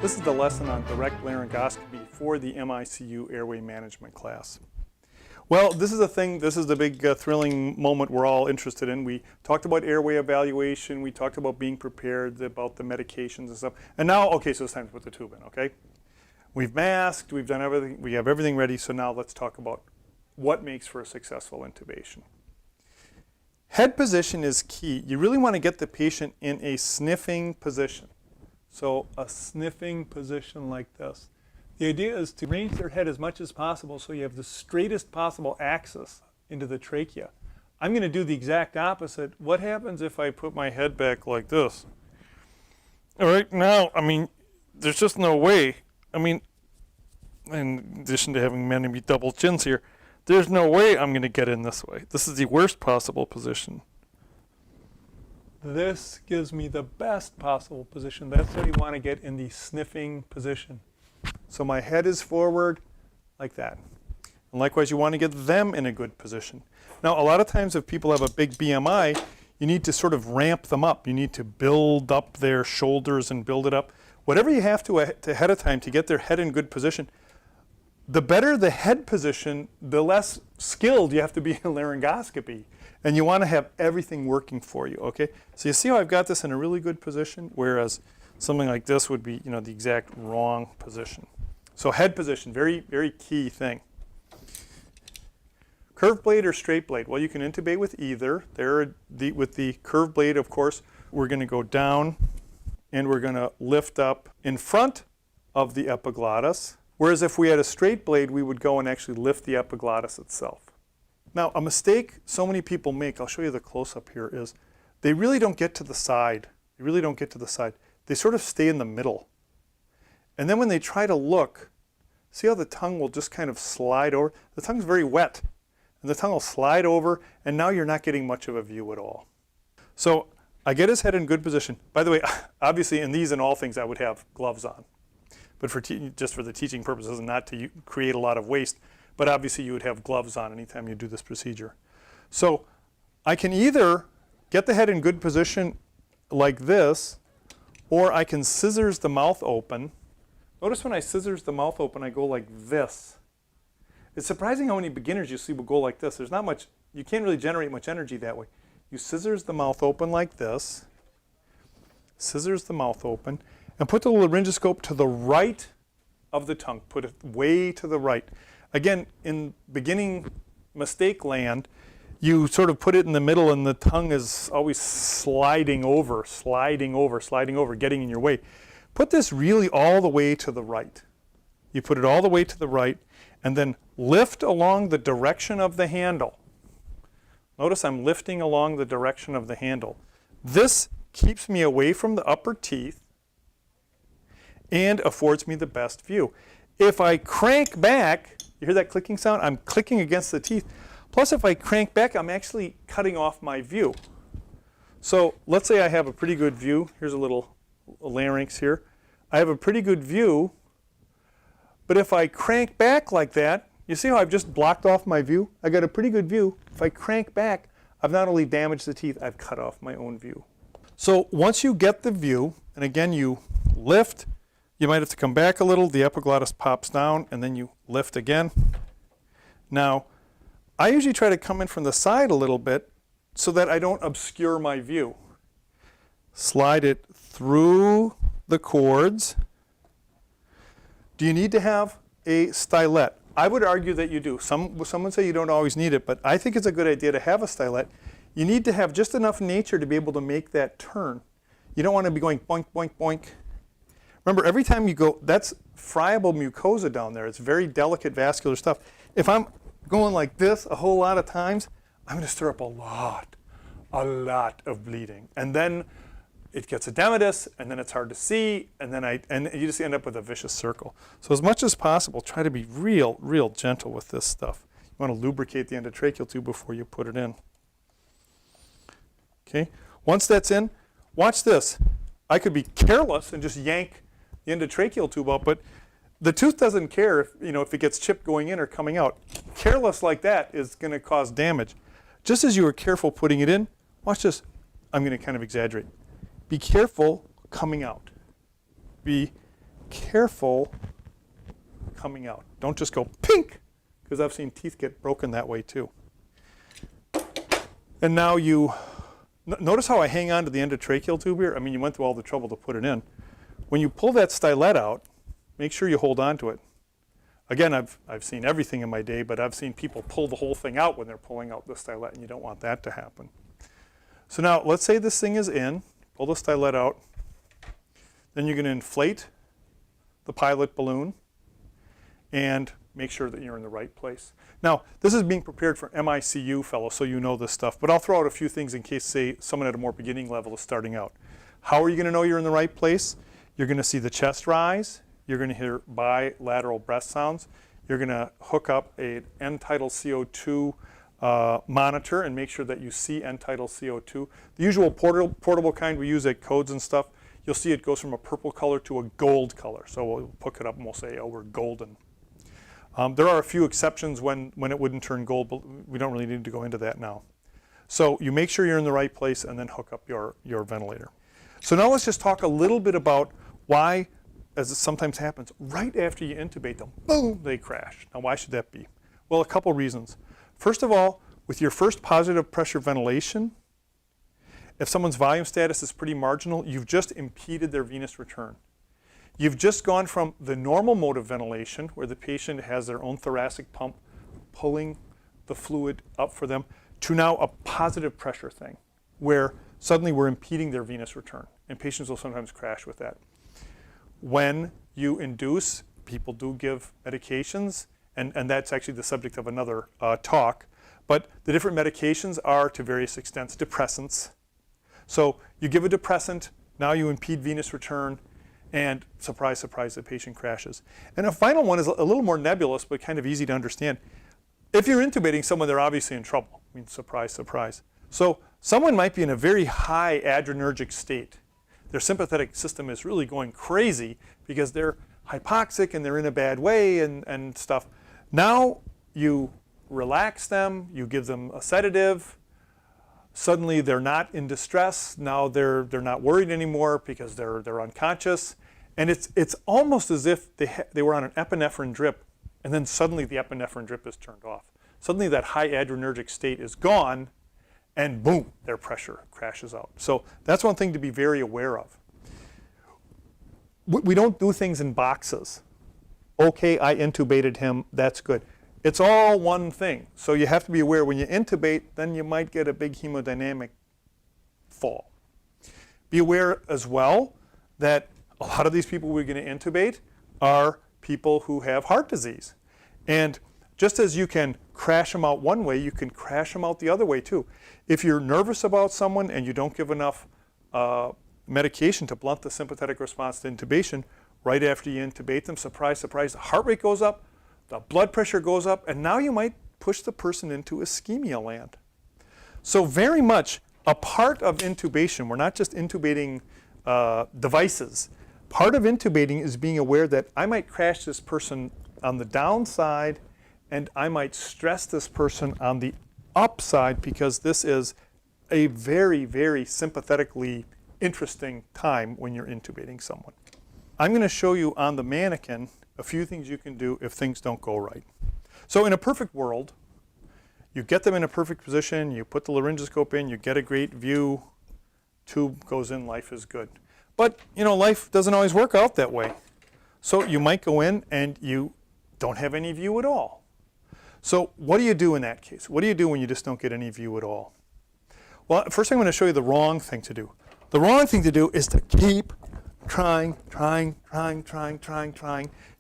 This is the lesson on direct laryngoscopy for the MICU airway management class. Well, this is the big thrilling moment we're all interested in. We talked about airway evaluation, we talked about being prepared, about the medications and stuff. And now, okay, so it's time to put the tube in, okay? We've masked, we've done everything, we have everything ready, so now let's talk about what makes for a successful intubation. Head position is key. You really want to get the patient in a sniffing position. So a sniffing position like this. The idea is to range their head as much as possible so you have the straightest possible axis into the trachea. I'm going to do the exact opposite. What happens if I put my head back like this? All right, now, I mean, there's just no way. I mean, in addition to having many double chins here, there's no way I'm going to get in this way. This is the worst possible position. This gives me the best possible position. That's how you want to get in the sniffing position. So my head is forward like that. And likewise, you want to get them in a good position. Now, a lot of times if people have a big BMI, you need to sort of ramp them up. You need to build up their shoulders and build it up. Whatever you have to ahead of time to get their head in good position, the better the head position, the less skilled you have to be in laryngoscopy. And you want to have everything working for you, okay? So you see how I've got this in a really good position, whereas something like this would be, the exact wrong position. So head position, very, very key thing. Curved blade or straight blade? Well, you can intubate with either. With the curved blade, of course, we're going to go down and we're going to lift up in front of the epiglottis. Whereas if we had a straight blade, we would go and actually lift the epiglottis itself. Now, a mistake so many people make, I'll show you the close-up here, is they really don't get to the side. They really don't get to the side. They sort of stay in the middle. And then when they try to look, see how the tongue will just kind of slide over? The tongue's very wet. And the tongue will slide over, and now you're not getting much of a view at all. So I get his head in good position. By the way, obviously in these and all things I would have gloves on. But just for the teaching purposes and not to create a lot of waste. But obviously you would have gloves on anytime you do this procedure. So I can either get the head in good position like this, or I can scissors the mouth open. Notice when I scissors the mouth open, I go like this. It's surprising how many beginners you see will go like this. There's not much, you can't really generate much energy that way. You scissors the mouth open like this, scissors the mouth open, and put the laryngoscope to the right of the tongue. Put it way to the right. Again, in beginning mistake land, you sort of put it in the middle and the tongue is always sliding over, getting in your way. Put this really all the way to the right. You put it all the way to the right and then lift along the direction of the handle. Notice I'm lifting along the direction of the handle. This keeps me away from the upper teeth and affords me the best view. If I crank back, you hear that clicking sound? I'm clicking against the teeth. Plus, if I crank back, I'm actually cutting off my view. So let's say I have a pretty good view. Here's a little larynx here. I have a pretty good view, but if I crank back like that, you see how I've just blocked off my view? I got a pretty good view. If I crank back, I've not only damaged the teeth, I've cut off my own view. So once you get the view, and again you lift, you might have to come back a little, the epiglottis pops down, and then you lift again. Now, I usually try to come in from the side a little bit so that I don't obscure my view. Slide it through the cords. Do you need to have a stylet? I would argue that you do. Some would say you don't always need it, but I think it's a good idea to have a stylet. You need to have just enough nature to be able to make that turn. You don't want to be going boink, boink, boink. Remember, every time you go, that's friable mucosa down there. It's very delicate vascular stuff. If I'm going like this a whole lot of times, I'm going to stir up a lot of bleeding. And then it gets edematous, and then it's hard to see, and you just end up with a vicious circle. So as much as possible, try to be real gentle with this stuff. You want to lubricate the endotracheal tube before you put it in. Okay, once that's in, watch this. I could be careless and just yank the endotracheal tube out, but the tooth doesn't care if it gets chipped going in or coming out. Careless like that is going to cause damage. Just as you were careful putting it in, watch this. I'm going to kind of exaggerate. Be careful coming out. Be careful coming out. Don't just go pink, because I've seen teeth get broken that way too. And now notice how I hang on to the endotracheal tube here? I mean, you went through all the trouble to put it in. When you pull that stylet out, make sure you hold on to it. Again, I've seen everything in my day, but I've seen people pull the whole thing out when they're pulling out the stylet, and you don't want that to happen. So now, let's say this thing is in. Pull the stylet out. Then you're going to inflate the pilot balloon and make sure that you're in the right place. Now, this is being prepared for MICU fellows, so you know this stuff, but I'll throw out a few things in case, say, someone at a more beginning level is starting out. How are you going to know you're in the right place? You're going to see the chest rise. You're going to hear bilateral breath sounds. You're going to hook up an end-tidal CO2 monitor and make sure that you see end-tidal CO2. The usual portable kind we use at codes and stuff, you'll see it goes from a purple color to a gold color. So we'll hook it up and we'll say, oh, we're golden. There are a few exceptions when it wouldn't turn gold, but we don't really need to go into that now. So you make sure you're in the right place and then hook up your ventilator. So now let's just talk a little bit about why, as it sometimes happens, right after you intubate them, boom, they crash. Now why should that be? Well, a couple reasons. First of all, with your first positive pressure ventilation, if someone's volume status is pretty marginal, you've just impeded their venous return. You've just gone from the normal mode of ventilation, where the patient has their own thoracic pump pulling the fluid up for them, to now a positive pressure thing, where suddenly we're impeding their venous return. And patients will sometimes crash with that. When you induce, people do give medications, and that's actually the subject of another talk, but the different medications are, to various extents, depressants. So you give a depressant, now you impede venous return, and surprise, surprise, the patient crashes. And a final one is a little more nebulous, but kind of easy to understand. If you're intubating someone, they're obviously in trouble. I mean, surprise, surprise. So someone might be in a very high adrenergic state. Their sympathetic system is really going crazy because they're hypoxic and they're in a bad way and stuff. Now you relax them, you give them a sedative. Suddenly they're not in distress. Now they're not worried anymore because they're unconscious. And it's almost as if they were on an epinephrine drip, and then suddenly the epinephrine drip is turned off. Suddenly that high adrenergic state is gone, and boom, their pressure crashes out. So that's one thing to be very aware of. We don't do things in boxes. Okay, I intubated him, that's good. It's all one thing. So you have to be aware when you intubate, then you might get a big hemodynamic fall. Be aware as well that a lot of these people we're going to intubate are people who have heart disease. And just as you can crash them out one way, you can crash them out the other way too. If you're nervous about someone and you don't give enough medication to blunt the sympathetic response to intubation, right after you intubate them, surprise, surprise, the heart rate goes up, the blood pressure goes up, and now you might push the person into ischemia land. So very much a part of intubation, we're not just intubating devices. Part of intubating is being aware that I might crash this person on the downside and I might stress this person on the upside because this is a very, very sympathetically interesting time when you're intubating someone. I'm going to show you on the mannequin a few things you can do if things don't go right. So in a perfect world, you get them in a perfect position, you put the laryngoscope in, you get a great view, tube goes in, life is good. But life doesn't always work out that way. So you might go in and you don't have any view at all. So what do you do in that case? What do you do when you just don't get any view at all? Well, first I'm going to show you the wrong thing to do. The wrong thing to do is to keep trying to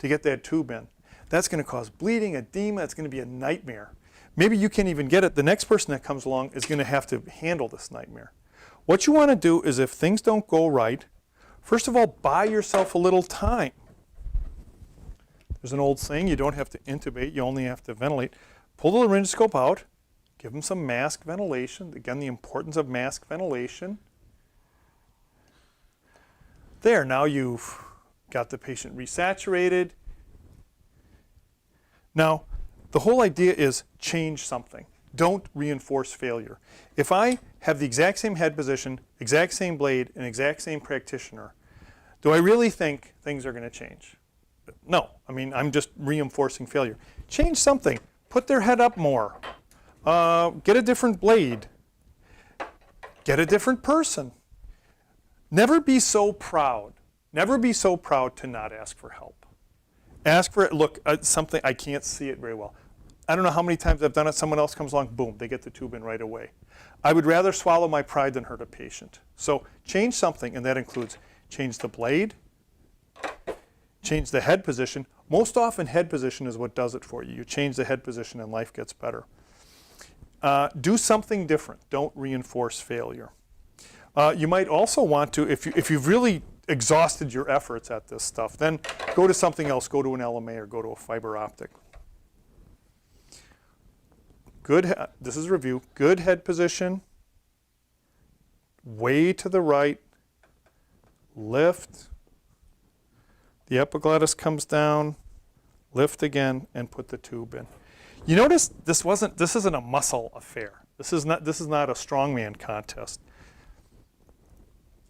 get that tube in. That's going to cause bleeding, edema, it's going to be a nightmare. Maybe you can't even get it. The next person that comes along is going to have to handle this nightmare. What you want to do is if things don't go right, first of all, buy yourself a little time. There's an old saying, you don't have to intubate, you only have to ventilate. Pull the laryngoscope out, give them some mask ventilation. Again, the importance of mask ventilation. There, now you've got the patient resaturated. Now, the whole idea is change something. Don't reinforce failure. If I have the exact same head position, exact same blade, and exact same practitioner, Do I really think things are going to change? No. I mean, I'm just reinforcing failure. Change something. Put their head up more. Get a different blade. Get a different person. Never be so proud. Never be so proud to not ask for help. Ask for it. Look, something, I can't see it very well. I don't know how many times I've done it. Someone else comes along, boom, they get the tube in right away. I would rather swallow my pride than hurt a patient. So change something, and that includes change the blade, change the head position. Most often head position is what does it for you. You change the head position and life gets better. Do something different. Don't reinforce failure. You might also want to, if you've really exhausted your efforts at this stuff, then go to something else. Go to an LMA or go to a fiber optic. This is review. Good head position. Way to the right. Lift. The epiglottis comes down. Lift again and put the tube in. You notice this isn't a muscle affair. This is not a strongman contest.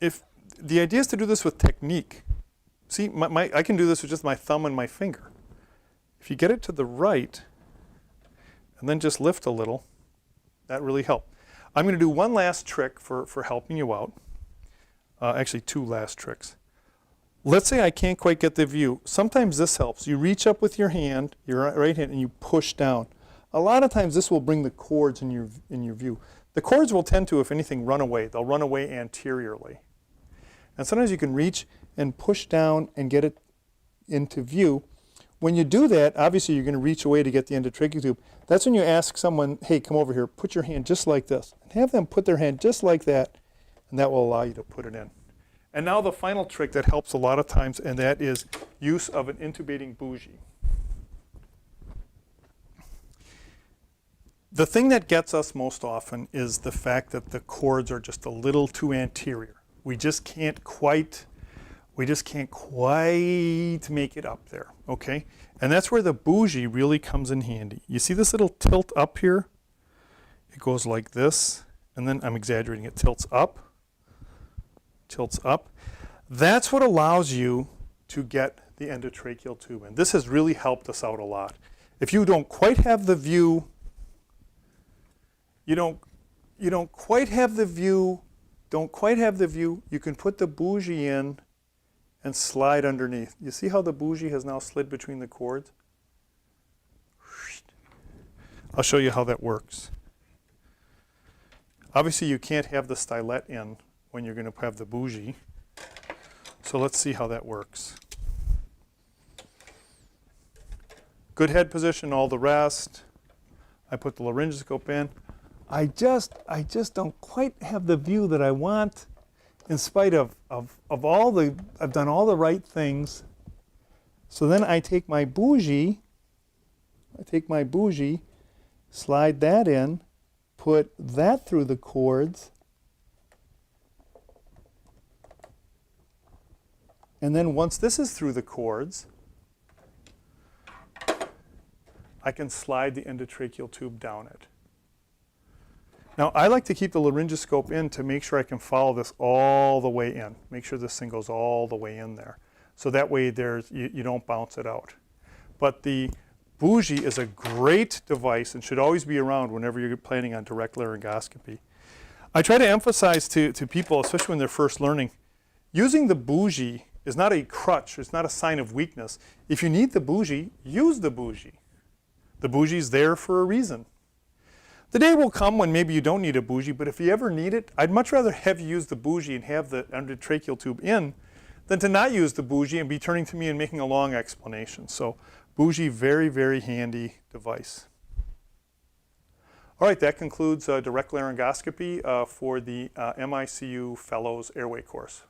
If the idea is to do this with technique. See, I can do this with just my thumb and my finger. If you get it to the right, and then just lift a little, that really helped. I'm going to do one last trick for helping you out. Actually, two last tricks. Let's say I can't quite get the view. Sometimes this helps. You reach up with your hand, your right hand, and you push down. A lot of times this will bring the cords in your view. The cords will tend to, if anything, run away. They'll run away anteriorly. And sometimes you can reach and push down and get it into view. When you do that, obviously you're going to reach away to get the endotracheal tube. That's when you ask someone, hey, come over here, put your hand just like this. And have them put their hand just like that, and that will allow you to put it in. And now the final trick that helps a lot of times, and that is use of an intubating bougie. The thing that gets us most often is the fact that the cords are just a little too anterior. We just can't quite make it up there, okay? And that's where the bougie really comes in handy. You see this little tilt up here? It goes like this, and then I'm exaggerating, it tilts up. That's what allows you to get the endotracheal tube in. This has really helped us out a lot. If you don't quite have the view, you don't quite have the view, you can put the bougie in and slide underneath. You see how the bougie has now slid between the cords? I'll show you how that works. Obviously you can't have the stylet in when you're going to have the bougie. So let's see how that works. Good head position, all the rest. I put the laryngoscope in. I just don't quite have the view that I want in spite of all the, I've done all the right things. So then I take my bougie, slide that in, put that through the cords, and then once this is through the cords, I can slide the endotracheal tube down it. Now, I like to keep the laryngoscope in to make sure I can follow this all the way in. Make sure this thing goes all the way in there. So that way you don't bounce it out. But the bougie is a great device and should always be around whenever you're planning on direct laryngoscopy. I try to emphasize to people, especially when they're first learning, using the bougie is not a crutch. It's not a sign of weakness. If you need the bougie, use the bougie. The bougie's there for a reason. The day will come when maybe you don't need a bougie, but if you ever need it, I'd much rather have you use the bougie and have the endotracheal tube in than to not use the bougie and be turning to me and making a long explanation. So bougie, very, very handy device. All right, that concludes direct laryngoscopy for the MICU Fellows Airway course.